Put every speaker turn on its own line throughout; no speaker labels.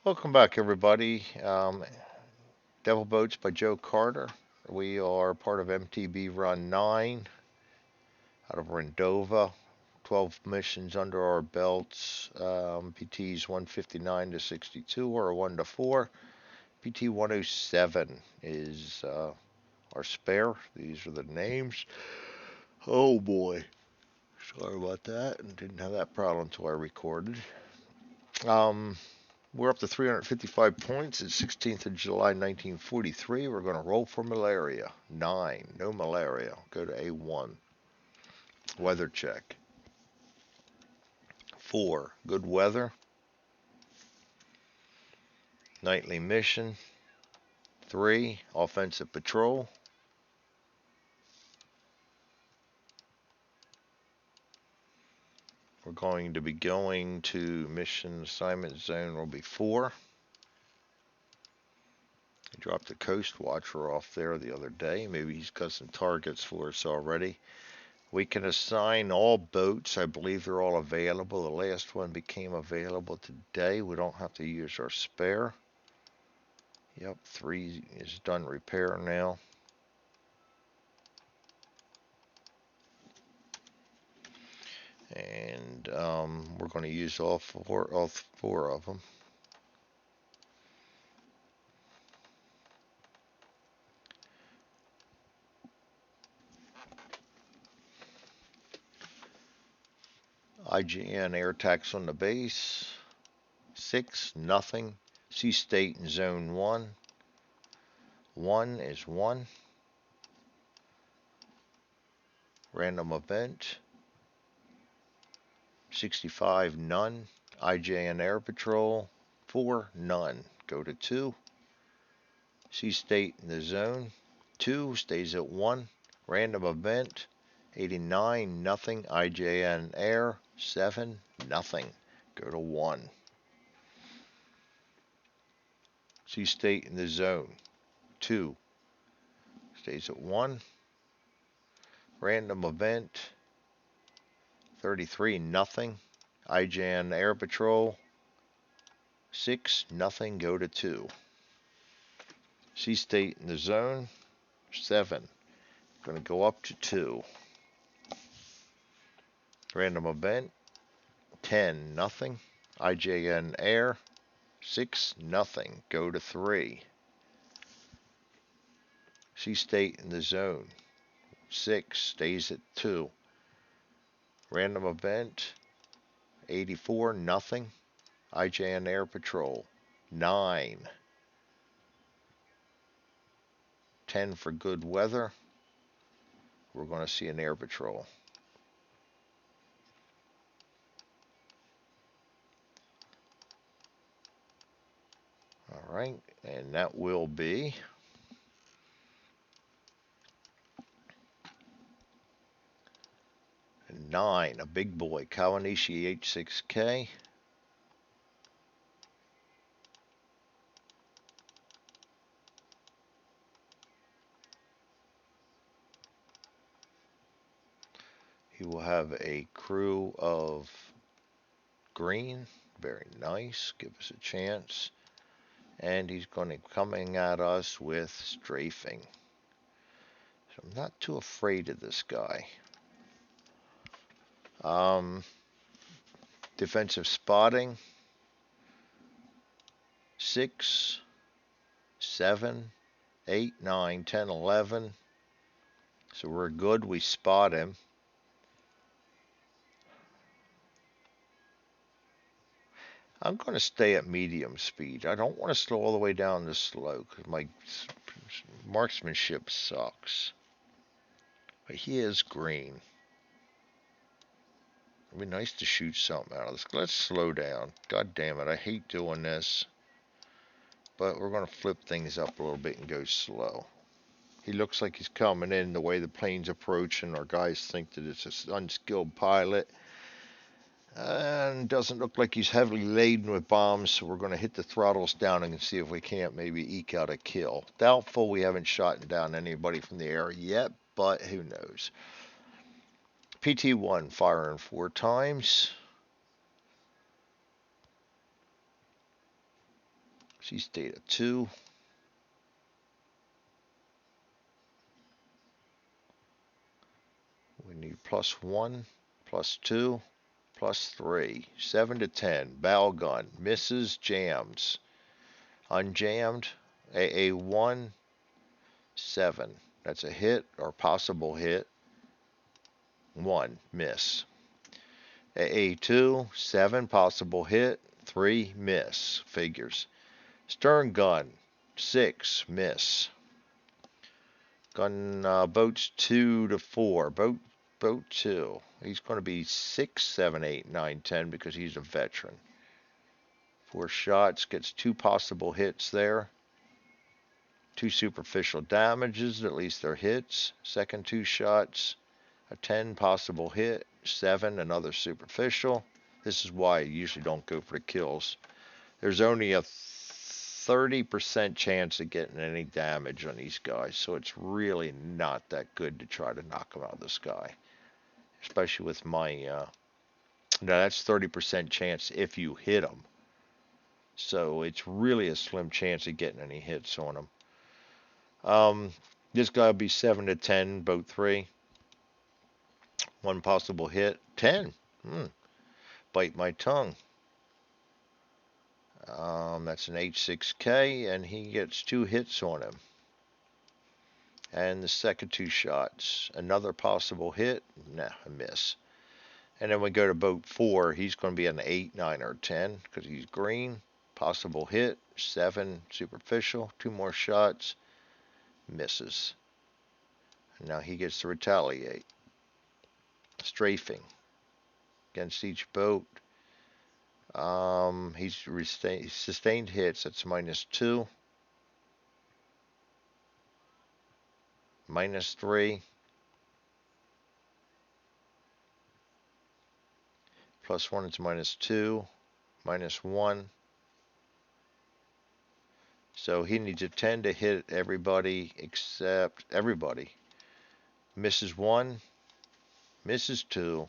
Welcome back, everybody. Devil Boats by Joe Carter. We are part of MTB Run 9 out of Rendova. 12 missions under our belts. PTs 159 to 62 or 1 to 4. PT 107 is our spare. These are the names. Oh boy. Sorry about that. Didn't have that problem until I recorded. Um, We're up to 355 points. It's 16th of July, 1943. We're going to roll for malaria. 9. No malaria. Go to A1. Weather check. 4. Good weather. Nightly mission. 3. Offensive patrol. We're going to be going to mission assignment zone will be 4. I dropped the coast watcher off there the other day. Maybe he's got some targets for us already. We can assign all boats. I believe they're all available. The last one became available today. We don't have to use our spare. Yep, 3 is done repair now. And we're going to use all four of them. IGN air tax on the base. 6, nothing. Sea state in zone 1. 1 is 1. Random event. 65, none. IJN air patrol. 4, none. Go to 2. Sea state in the zone. 2 stays at 1. Random event. 89, nothing. IJN air. 7, nothing. Go to 1. Sea state in the zone. 2 stays at 1. Random event. 33, nothing. IJN air patrol. 6, nothing. Go to 2. Sea state in the zone. 7. Going to go up to 2. Random event. 10, nothing. IJN air. 6, nothing. Go to 3. Sea state in the zone. 6 stays at 2. Random event. 84, nothing. IJN air patrol. 9. 10 for good weather. We're going to see an air patrol. All right, and that will be 9, a big boy, Kawanishi H6K. He will have a crew of green. Very nice. Give us a chance. And he's going to be coming at us with strafing. So I'm not too afraid of this guy. Defensive spotting. 6, 7, 8, 9, 10, 11. So we're good. We spot him. I'm going to stay at medium speed. I don't want to slow all the way down to slow because my marksmanship sucks. But he is green. It'd be nice to shoot something out of this. Let's slow down. God damn it, I hate doing this. But we're going to flip things up a little bit and go slow. He looks like he's coming in the way the plane's approaching. Our guys think that it's an unskilled pilot. And doesn't look like he's heavily laden with bombs, so we're going to hit the throttles down and see if we can't maybe eke out a kill. Doubtful. We haven't shot down anybody from the air yet, but who knows. PT1 firing 4 times. Sea state of 2. We need +1, +2, +3. 7 to 10. Bow gun. Misses, jams. Unjammed. AA1, 7. That's a hit or possible hit. 1. Miss. AA2, 7. Possible hit. 3. Miss. Figures. Stern gun. 6. Miss. Gun boats 2 to 4. Boat 2. He's going to be 6, 7, 8, 9, 10 because he's a veteran. 4 shots, gets 2 possible hits there. 2 superficial damages, at least they're hits. Second 2 shots, a 10 possible hit. 7, another superficial. This is why I usually don't go for the kills. There's only a 30% chance of getting any damage on these guys, so it's really not that good to try to knock them out of the sky. Especially with my, now that's 30% chance if you hit them. So it's really a slim chance of getting any hits on them. This guy will be 7 to 10, boat 3. 1 possible hit, 10. Bite my tongue. That's an H6K, and he gets 2 hits on him. And the second 2 shots, another possible hit, nah, a miss. And then we go to boat 4, he's going to be an 8, 9, or 10, because he's green. Possible hit, 7, superficial, 2 more shots, misses. And now he gets to retaliate. Strafing against each boat. He's sustained hits, that's -2. -3. +1 is -2. -1. So he needs a 10 to hit everybody except everybody. Misses 1. Misses 2.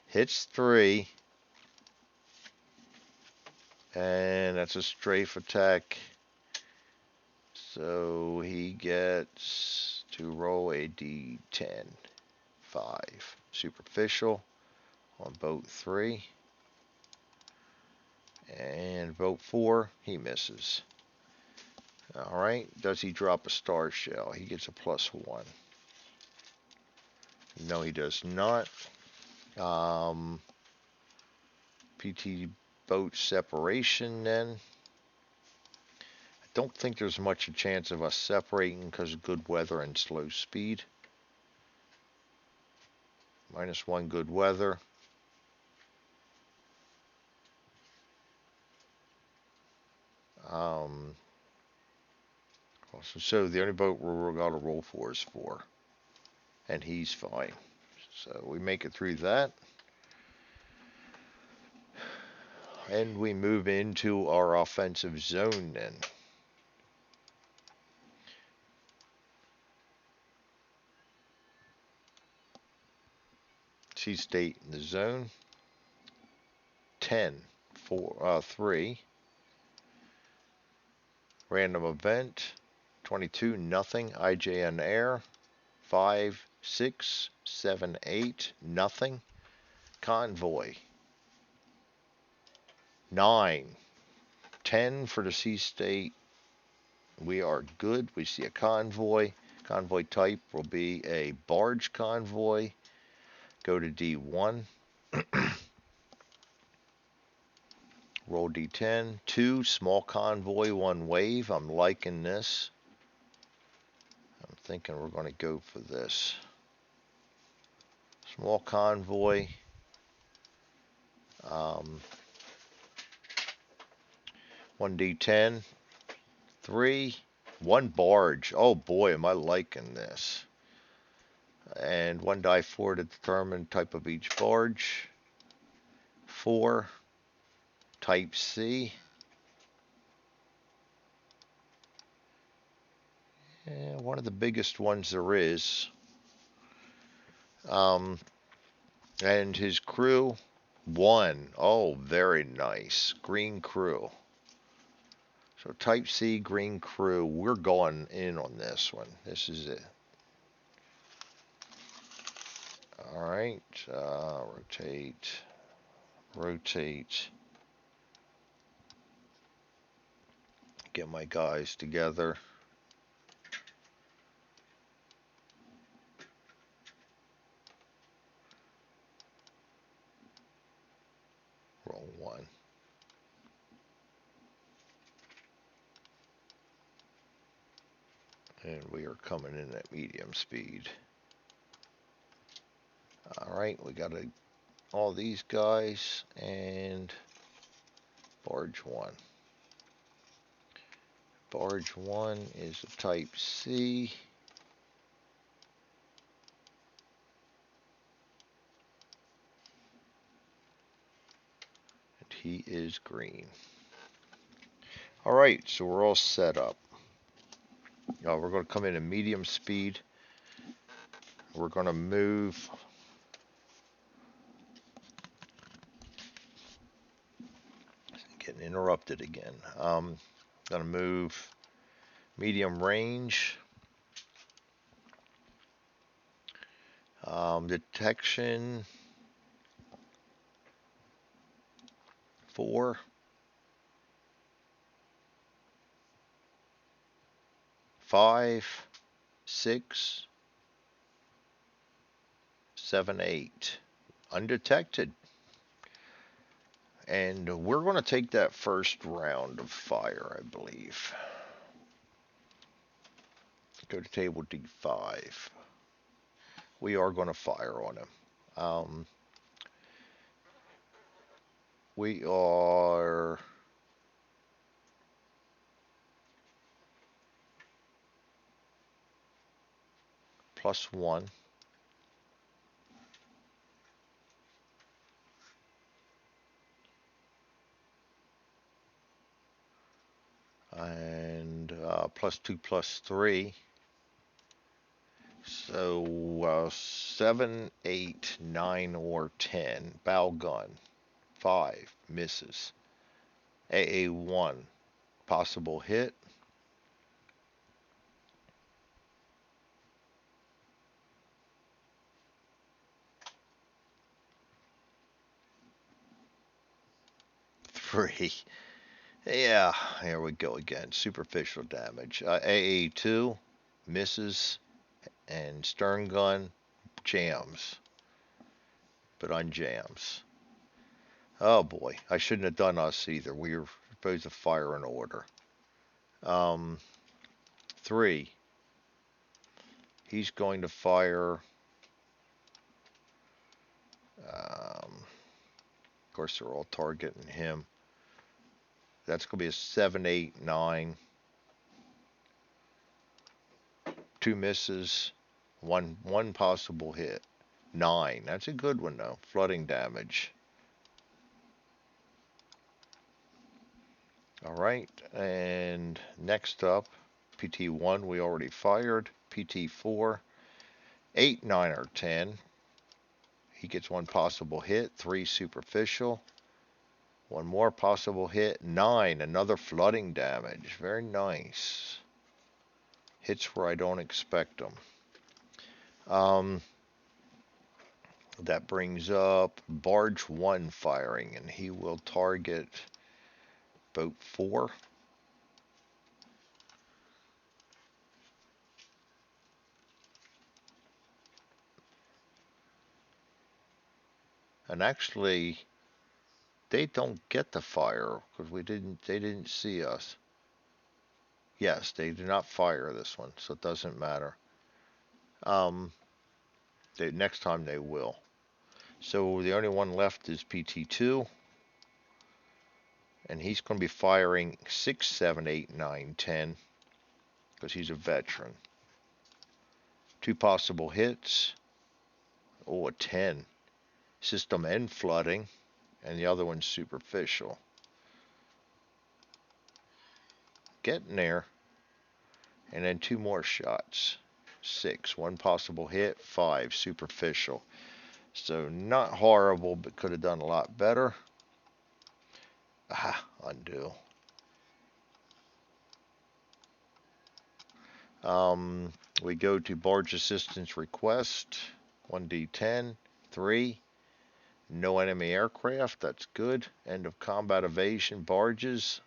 Hits 3. And that's a strafe attack. So he gets to roll a D10. 5. Superficial on boat 3. And boat 4, he misses. Alright, does he drop a star shell? He gets a +1. No, he does not. PT boat separation then. I don't think there's much a chance of us separating because of good weather and slow speed. -1 good weather. So the only boat we're going to roll for is 4. And he's fine. So we make it through that. And we move into our offensive zone then. Sea state in the zone. 10, 4, 3. Random event. 22, nothing. IJN air. 5, 6, 7, 8, nothing. Convoy. 9, 10 for the sea state. We are good. We see a convoy. Convoy type will be a barge convoy. Go to D1. Roll D10. 2, small convoy, 1 wave. I'm liking this. I'm thinking we're going to go for this. Small convoy. 1D10. 3. 1 barge. Oh boy, am I liking this. And 1 die 4 to determine type of each barge. 4. Type C. One of the biggest ones there is. And his crew 1. Oh, very nice. Green crew. So Type C, green crew. We're going in on this one. This is it. All right. Rotate. Rotate. Get my guys together. Roll 1. And we are coming in at medium speed. All right, we got all these guys and barge 1. Barge 1 is a Type C. And he is green. All right, so we're all set up. We're going to come in at medium speed. We're going to move. Getting interrupted again. Going to move medium range. Detection 4. 5, 6, 7, 8. Undetected. And we're going to take that first round of fire, I believe. Go to table D5. We are going to fire on him. We are +1. And +2, +3. So 7, 8, 9, or 10. Bow gun. 5 misses. AA1 possible hit. Three. Yeah, here we go again. Superficial damage. AA2 misses, and stern gun jams, but unjams. Oh boy, I shouldn't have done us either. We were supposed to fire in order. 3. He's going to fire. Of course, they're all targeting him. That's going to be a 7, 8, 9. 2 misses, one possible hit. 9. That's a good one though. Flooding damage. All right, and next up, PT1 we already fired. PT4, 8, 9, or 10. He gets one possible hit. 3 superficial. One more possible hit. 9, another flooding damage. Very nice. Hits where I don't expect them. That brings up barge 1 firing, and he will target boat 4. And actually, they don't get the fire because they didn't see us. Yes, they did not fire this one, so it doesn't matter. Next time they will. So the only one left is PT2, and he's going to be firing 6, 7, 8, 9, 10 because he's a veteran. 2 possible hits. Oh, a 10. System and flooding, and the other one's superficial. Getting there. And then 2 more shots. 6, one possible hit. 5, superficial. So not horrible, but could have done a lot better. Undo. We go to barge assistance request. 1d10. 3. No enemy aircraft. That's good. End of combat evasion barges.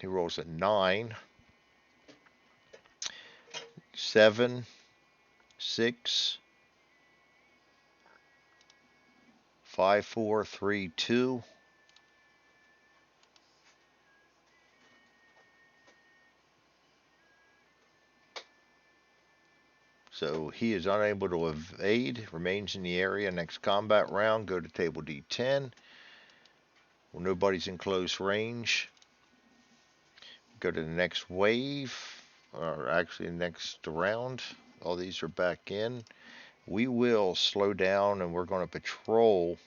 He rolls a 9. 7. 6. 5, 4, 3, 2. So he is unable to evade, remains in the area. Next combat round, go to table D10. Well, nobody's in close range. Go to the next wave, or actually next round. All these are back in. We will slow down and we're going to patrol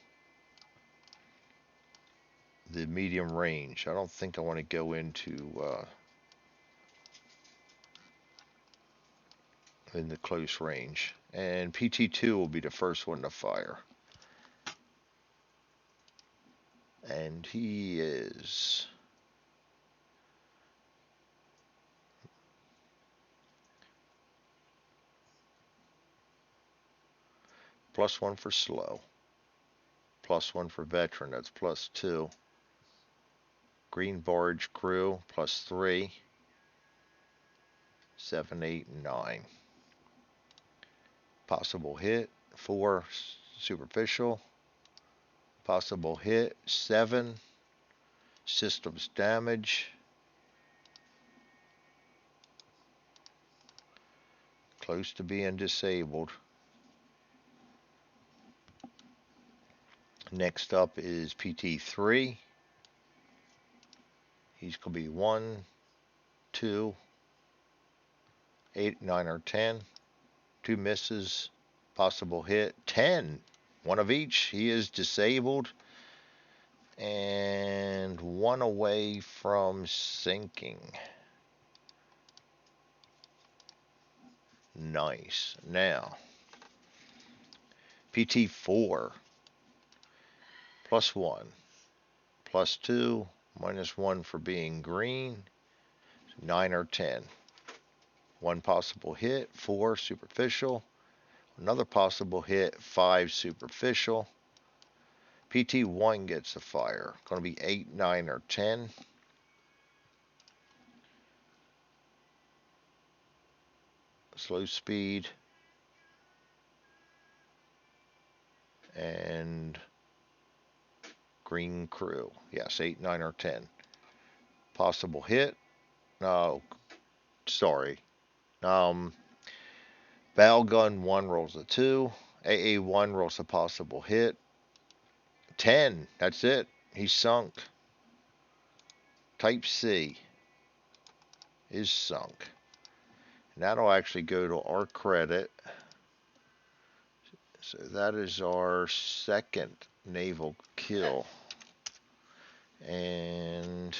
the medium range. I don't think I want to go into in the close range. And PT2 will be the first one to fire. And he is +1 for slow. +1 for veteran, that's +2. Green barge crew, +3. 7, 8, and 9. Possible hit, 4 superficial. Possible hit, 7. Systems damage. Close to being disabled. Next up is PT3. He's going to be 1, 2, 8, 9, or 10. 2 misses. Possible hit, 10. One of each. He is disabled. And 1 away from sinking. Nice. Now, PT4. +1. +2. -1 for being green. 9 or 10. 1 possible hit. 4 superficial. Another possible hit. 5 superficial. PT1 gets the fire. Going to be 8, 9, or 10. Slow speed. And green crew. Yes, 8, 9, or 10. Possible hit. No, sorry. Battle gun 1 rolls a 2. AA1 rolls a possible hit. 10. That's it. He's sunk. Type C is sunk. And that'll actually go to our credit. So that is our second naval kill. And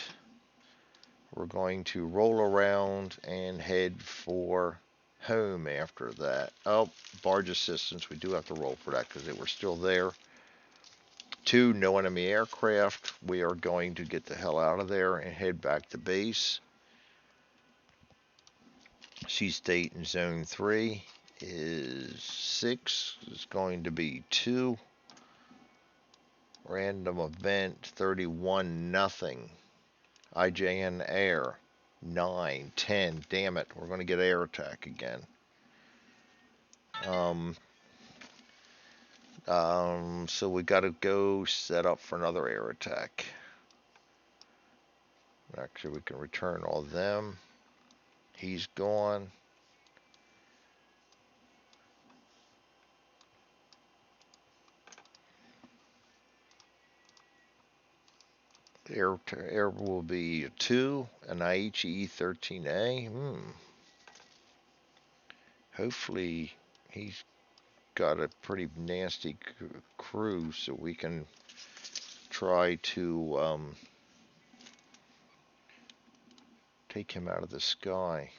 we're going to roll around and head for home after that. Oh, barge assistance. We do have to roll for that because they were still there. 2, no enemy aircraft. We are going to get the hell out of there and head back to base. Sea state in zone 3 is 6. It's going to be 2. Random event 31 nothing. IJN air 9, 10. Damn it, we're going to get air attack again. So we got to go set up for another air attack. Actually, we can return all of them. He's gone. Air will be a 2, an IHE 13A. Hopefully he's got a pretty nasty crew, so we can try to take him out of the sky.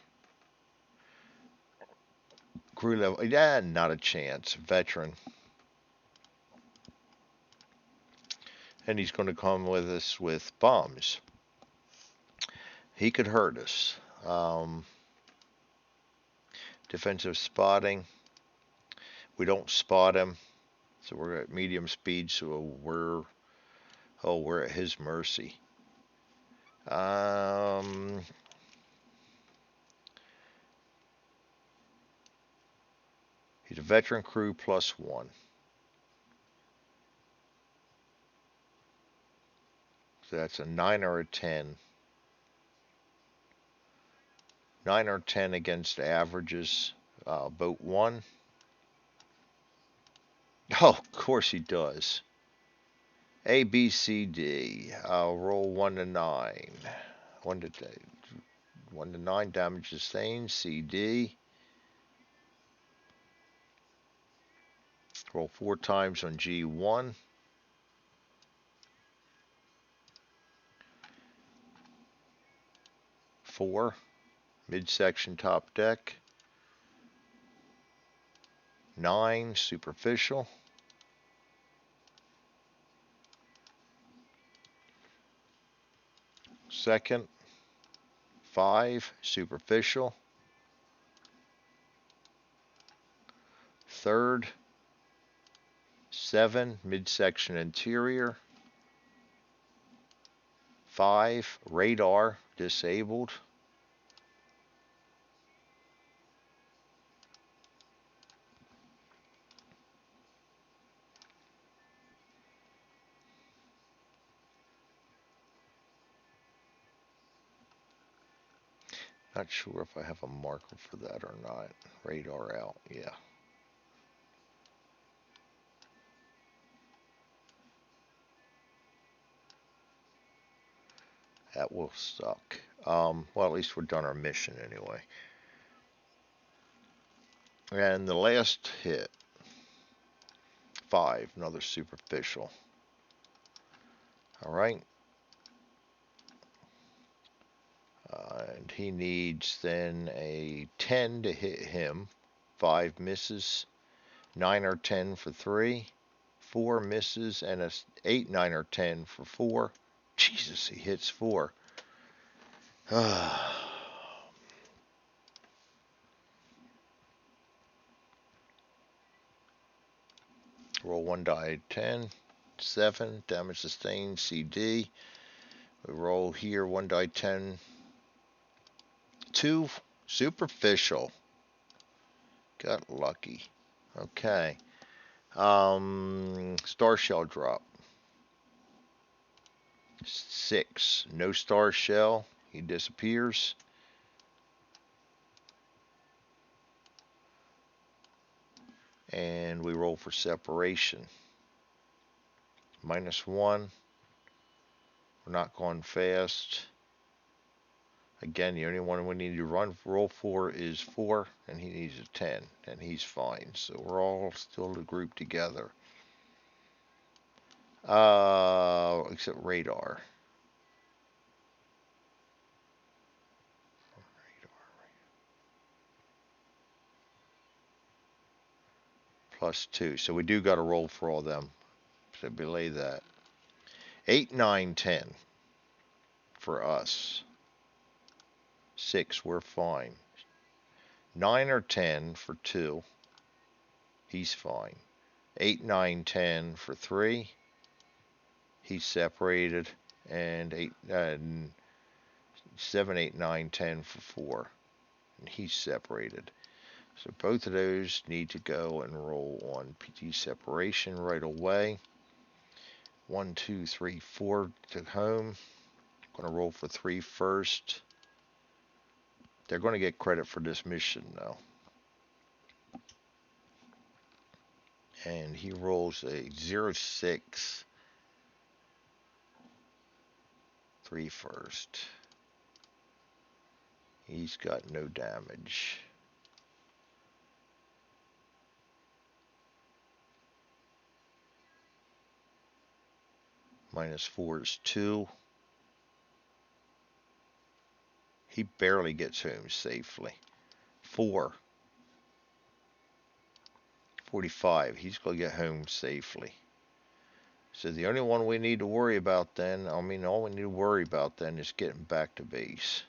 Crew level, yeah, not a chance. Veteran. and he's going to come with us with bombs. He could hurt us. Defensive spotting. We don't spot him, so we're at medium speed. So we're at his mercy. He's a veteran crew +1. So that's a 9 or a 10. 9 or 10 against averages. Boat 1. Oh, of course he does. A, B, C, D. I'll roll 1 to 9. 1 to 9, damage sustained. C, D. Roll 4 times on G1. 4. Midsection top deck. 9. Superficial. Second. 5. Superficial. Third. 7. Midsection interior. 5. Radar disabled. Not sure if I have a marker for that or not. Radar out, yeah. That will suck. Well, at least we're done our mission anyway. And the last hit, 5, another superficial. All right. And he needs then a 10 to hit him. 5 misses. 9 or 10 for 3. 4 misses, and a 8, 9, or 10 for 4. Jesus, he hits 4. Roll 1 die 10. 7, damage sustained, CD. We roll here 1 die 10. 2, superficial. Got lucky. Okay. Star shell drop. 6, no star shell. He disappears. And we roll for separation. -1. We're not going fast. Again, the only one we need to roll for is 4, and he needs a 10, and he's fine. So we're all still grouped together. Except radar. +2. So we do got to roll for all them. So belay that. 8, 9, 10 for us. 6, we're fine. 9 or 10 for 2. He's fine. 8, 9, 10 for 3. He's separated. And 7, 8, 9, 10 for 4. And he's separated. So both of those need to go and roll on PT separation right away. 1, 2, 3, 4 to home. I'm going to roll for 3 first. They're going to get credit for this mission though. And he rolls a 0-6. 3 first. He's got no damage. -4 is 2. He barely gets home safely. 4. 45. He's going to get home safely. So the only one we need to worry about then, all we need to worry about then is getting back to base.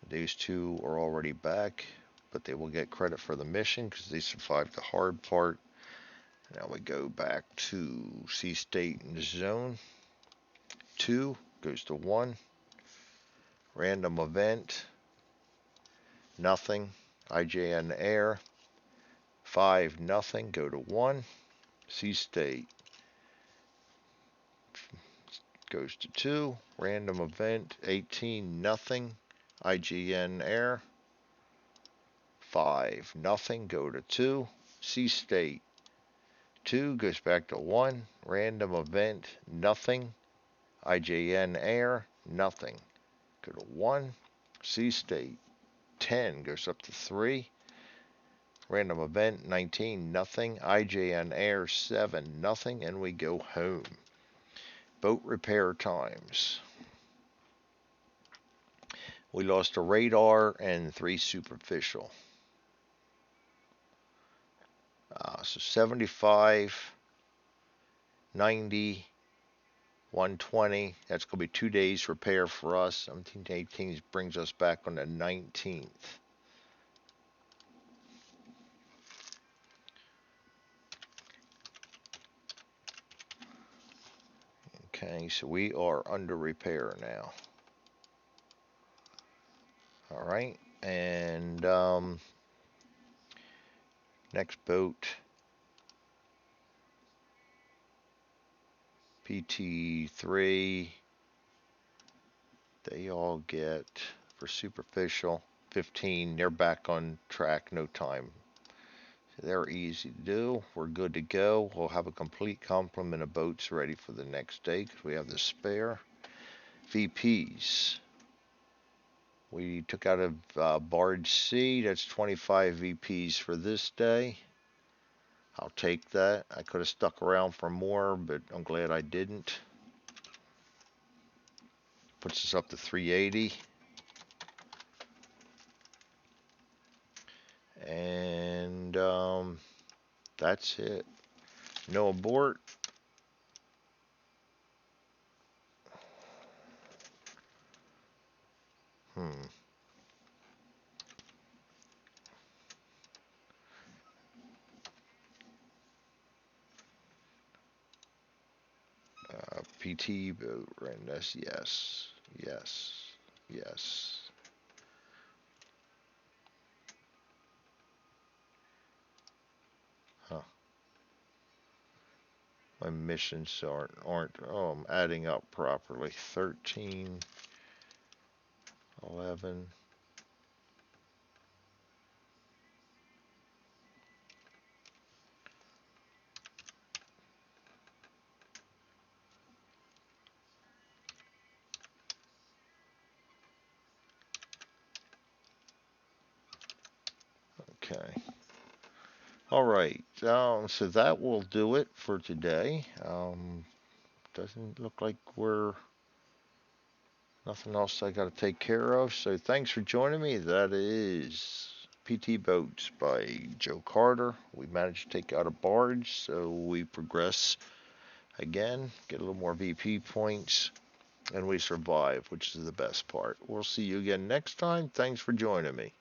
These two are already back, but they will get credit for the mission because they survived the hard part. Now we go back to sea state in the zone. 2 goes to 1. Random event, nothing. IJN air, 5, nothing. Go to 1. Sea state goes to 2. Random event, 18, nothing. IGN air, 5, nothing. Go to 2. Sea state 2 goes back to 1. Random event, nothing. IJN air, nothing. Go to 1. Sea state 10 goes up to 3. Random event 19, nothing. IJN air 7, nothing. And we go home. Boat repair times. We lost a radar and 3 superficial. So 75, 90, 120. That's going to be 2 days repair for us. 17 to 18 brings us back on the 19th. Okay, so we are under repair now. All right, and next boat, PT3. They all get, for superficial, 15. They're back on track, no time. So they're easy to do. We're good to go. We'll have a complete complement of boats ready for the next day because we have the spare. VPs. We took out of barge C. That's 25 VPs for this day. I'll take that. I could have stuck around for more, but I'm glad I didn't. Puts us up to 380. And that's it. No abort. PT boat readiness. Yes. Yes. Yes. Huh. My missions aren't adding up properly. 13, 11. Okay. All right. So that will do it for today. Doesn't look like we're nothing else I got to take care of. So thanks for joining me. That is PT Boats by Joe Carter. We managed to take out a barge, so we progress again, get a little more VP points, and we survive, which is the best part. We'll see you again next time. Thanks for joining me.